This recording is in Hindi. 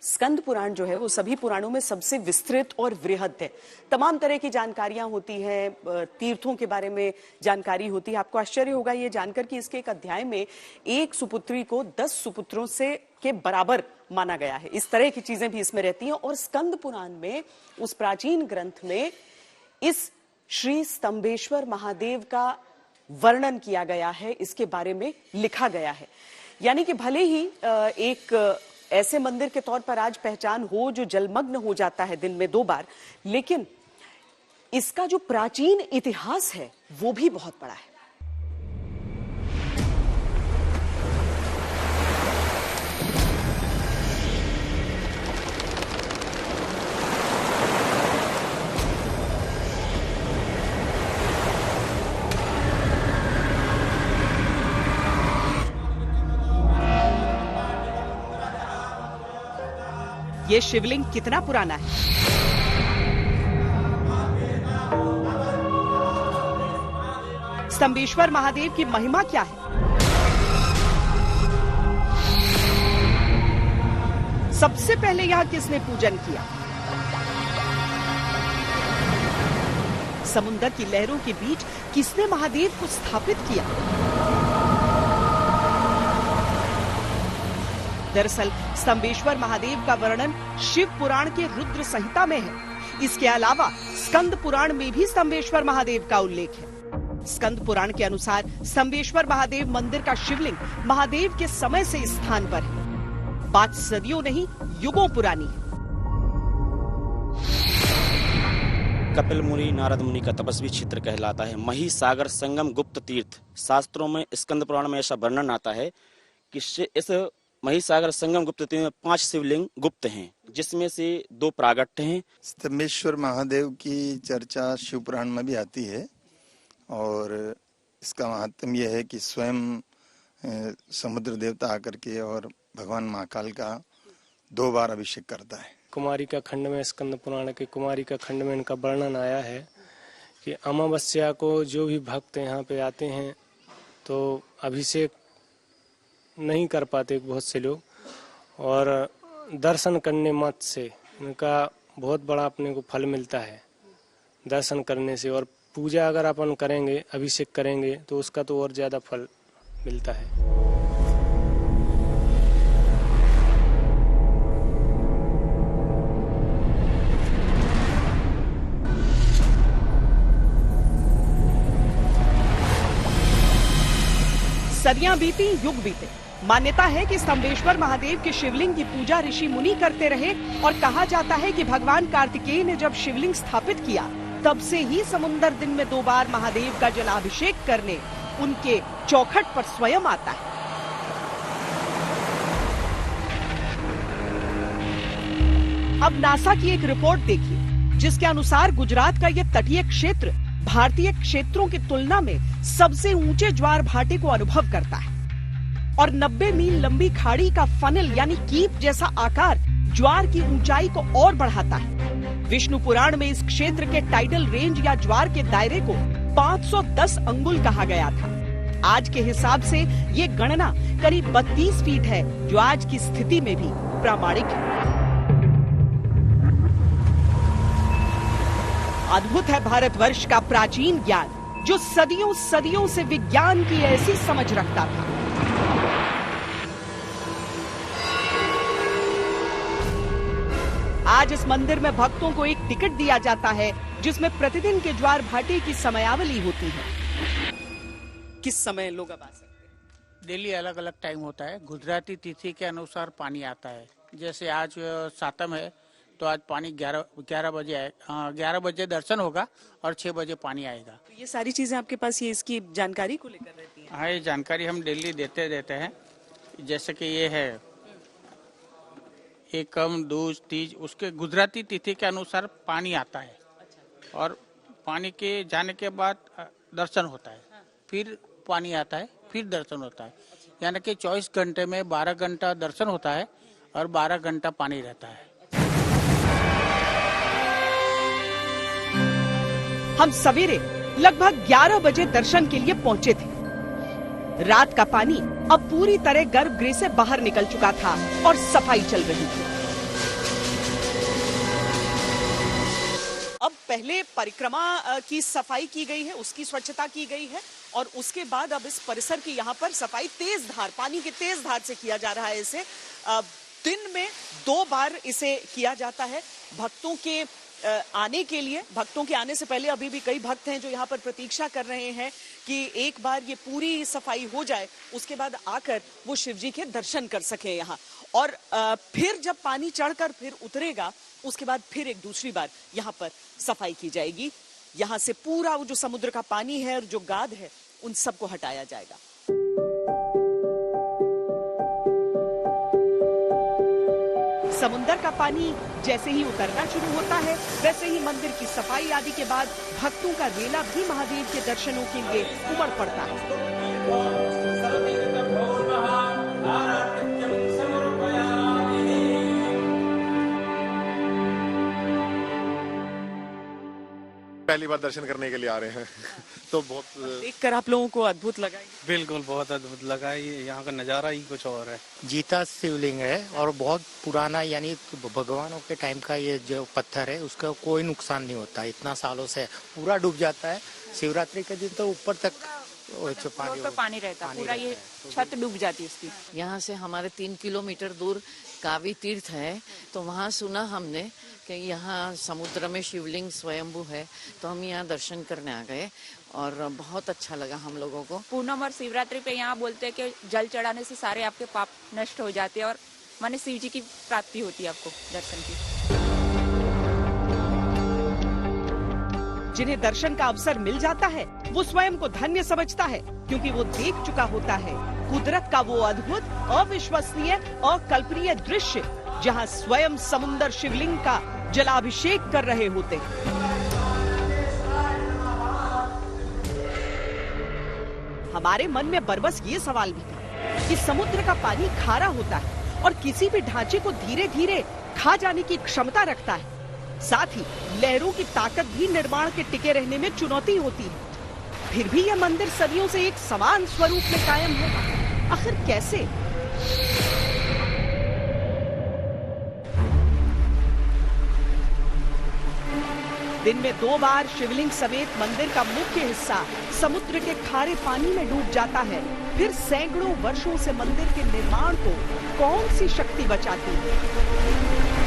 स्कंद पुराण जो है वो सभी पुराणों में सबसे विस्तृत और वृहद है। तमाम तरह की जानकारियां होती हैं, तीर्थों के बारे में जानकारी होती है। आपको आश्चर्य होगा ये जानकर कि इसके एक अध्याय में एक सुपुत्री को 10 सुपुत्रों से के बराबर माना गया है। इस तरह की चीजें भी इसमें रहती हैं। और स्कंद पुराण में, उस प्राचीन ग्रंथ में, इस श्री स्तंभेश्वर महादेव का वर्णन किया गया है, इसके बारे में लिखा गया है। यानी कि भले ही एक ऐसे मंदिर के तौर पर आज पहचान हो जो जलमग्न हो जाता है दिन में 2 बार, लेकिन इसका जो प्राचीन इतिहास है वो भी बहुत बड़ा है। ये शिवलिंग कितना पुराना है? स्तंभेश्वर महादेव की महिमा क्या है? सबसे पहले यहां किसने पूजन किया? समुद्र की लहरों के बीच किसने महादेव को स्थापित किया? दरअसल स्तंभेश्वर महादेव का वर्णन शिव पुराण के रुद्र संहिता में है। इसके अलावा स्कंद पुराण में भी स्तंभेश्वर महादेव का उल्लेख है। स्कंद पुराण के अनुसार स्तंभेश्वर महादेव मंदिर का शिवलिंग महादेव के समय से इस स्थान पर है। बात सदियों नहीं, युगों पुरानी है। कपिल मुनि नारद मुनि का तपस्वी क्षेत्र कहलाता है। महिसागर संगम गुप्त तीर्थ। शास्त्रों में स्कंद पुराण में ऐसा वर्णन आता है कि इस महिसागर संगम गुप्त तीर्थ में 5 शिवलिंग गुप्त हैं, जिसमें से 2 प्रागट्य हैं। स्तंभेश्वर महादेव की चर्चा शिव पुराण में भी आती है और इसका महात्म्य यह है कि स्वयं समुद्र देवता आकर के और भगवान महाकाल का 2 बार अभिषेक करता है। कुमारी का खंड में, स्कंद पुराण के कुमारी का खंड में इनका वर्णन आया है कि अमावस्या को जो भी भक्त यहाँ पे आते हैं तो अभिषेक नहीं कर पाते बहुत से लोग, और दर्शन करने मात्र से इनका बहुत बड़ा अपने को फल मिलता है दर्शन करने से। और पूजा अगर अपन करेंगे, अभिषेक करेंगे तो उसका तो और ज्यादा फल मिलता है। सदियां बीती, युग बीते। मान्यता है कि स्तंभेश्वर महादेव के शिवलिंग की पूजा ऋषि मुनि करते रहे और कहा जाता है कि भगवान कार्तिकेय ने जब शिवलिंग स्थापित किया तब से ही समुद्र दिन में 2 बार महादेव का जलाभिषेक करने उनके चौखट पर स्वयं आता है। अब नासा की एक रिपोर्ट देखिए, जिसके अनुसार गुजरात का यह तटीय क्षेत्र भारतीय क्षेत्रों की तुलना में सबसे ऊंचे ज्वार भाटे को अनुभव करता है और 90 मील लंबी खाड़ी का फनल यानी कीप जैसा आकार ज्वार की ऊंचाई को और बढ़ाता है। विष्णु पुराण में इस क्षेत्र के टाइडल रेंज या ज्वार के दायरे को 510 अंगुल कहा गया था। आज के हिसाब से ये गणना करीब 32 फीट है, जो आज की स्थिति में भी प्रामाणिक है। अद्भुत है भारतवर्ष का प्राचीन ज्ञान, जो सदियों सदियों से विज्ञान की ऐसी समझ रखता था। आज इस मंदिर में भक्तों को एक टिकट दिया जाता है, जिसमें प्रतिदिन के ज्वार भाटे की समयावली होती है। किस समय लोग अब आ सकते हैं? डेली अलग अलग टाइम होता है। गुजराती तिथि के अनुसार पानी आता है। जैसे आज सातम है तो आज पानी 11 बजे आए, 11 बजे दर्शन होगा और 6 बजे पानी आएगा। तो ये सारी चीजें आपके पास ये इसकी जानकारी को लेकर रहती हैं? हाँ, ये जानकारी हम डेली देते हैं। जैसे कि ये है एकम, दूज, तीज, उसके गुजराती तिथि के अनुसार पानी आता है और पानी के जाने के बाद दर्शन होता है, फिर पानी आता है, फिर दर्शन होता है। यानी कि 24 घंटे में 12 घंटा दर्शन होता है और 12 घंटा पानी रहता है। हम सवेरे लगभग 11 बजे दर्शन के लिए पहुंचे थे। रात का पानी अब पूरी तरह गर्भगृह से बाहर निकल चुका था और सफाई चल रही थी। पहले परिक्रमा की सफाई की गई है, उसकी स्वच्छता की गई है और उसके बाद अब इस परिसर की यहाँ पर सफाई तेज धार, पानी की तेज धार से किया जा रहा है। इसे दिन में 2 बार इसे किया जाता है भक्तों के आने के लिए। भक्तों के आने से पहले अभी भी कई भक्त हैं जो यहाँ पर प्रतीक्षा कर रहे हैं कि एक बार ये पूरी सफाई हो जाए, उसके बाद आकर वो शिव जी के दर्शन कर सके यहाँ। और फिर जब पानी चढ़कर फिर उतरेगा, उसके बाद फिर एक दूसरी बार यहाँ पर सफाई की जाएगी। यहाँ से पूरा वो जो समुद्र का पानी है और जो गाद है, उन सबको हटाया जाएगा। समुद्र का पानी जैसे ही उतरना शुरू होता है, वैसे ही मंदिर की सफाई आदि के बाद भक्तों का रेला भी महादेव के दर्शनों के लिए उमड़ पड़ता है। पहली बार दर्शन करने के लिए आ रहे हैं तो बहुत देखकर आप लोगों को अद्भुत लगा। बिल्कुल बहुत अद्भुत लगा। ये यहाँ का नज़ारा ही कुछ और है। जीता शिवलिंग है और बहुत पुराना, यानी भगवानों के टाइम का ये जो पत्थर है उसका कोई नुकसान नहीं होता। इतना सालों से पूरा डूब जाता है। शिवरात्रि के दिन तो ऊपर तक पानी रहता, पूरा ये छत डूब जाती है इसकी। यहाँ से हमारे 3 किलोमीटर दूर कावी तीर्थ है, तो वहाँ सुना हमने कि यहाँ समुद्र में शिवलिंग स्वयंभू है, तो हम यहाँ दर्शन करने आ गए और बहुत अच्छा लगा हम लोगों को। पूनम और शिवरात्रि पे यहाँ बोलते हैं कि जल चढ़ाने से सारे आपके पाप नष्ट हो जाते हैं और माने शिव जी की प्राप्ति होती है आपको दर्शन की। जिन्हें दर्शन का अवसर मिल जाता है वो स्वयं को धन्य समझता है, क्योंकि वो देख चुका होता है कुदरत का वो अद्भुत, अविश्वसनीय, अकल्पनीय दृश्य, जहां स्वयं समुद्र शिवलिंग का जलाभिषेक कर रहे होते हैं। हमारे मन में बरबस ये सवाल भी था कि समुद्र का पानी खारा होता है और किसी भी ढांचे को धीरे धीरे खा जाने की क्षमता रखता है। साथ ही लहरों की ताकत भी निर्माण के टिके रहने में चुनौती होती है। फिर भी यह मंदिर सदियों से एक समान स्वरूप में कायम है। आखिर कैसे? दिन में 2 बार शिवलिंग समेत मंदिर का मुख्य हिस्सा समुद्र के खारे पानी में डूब जाता है। फिर सैकड़ों वर्षों से मंदिर के निर्माण को कौन सी शक्ति बचाती है?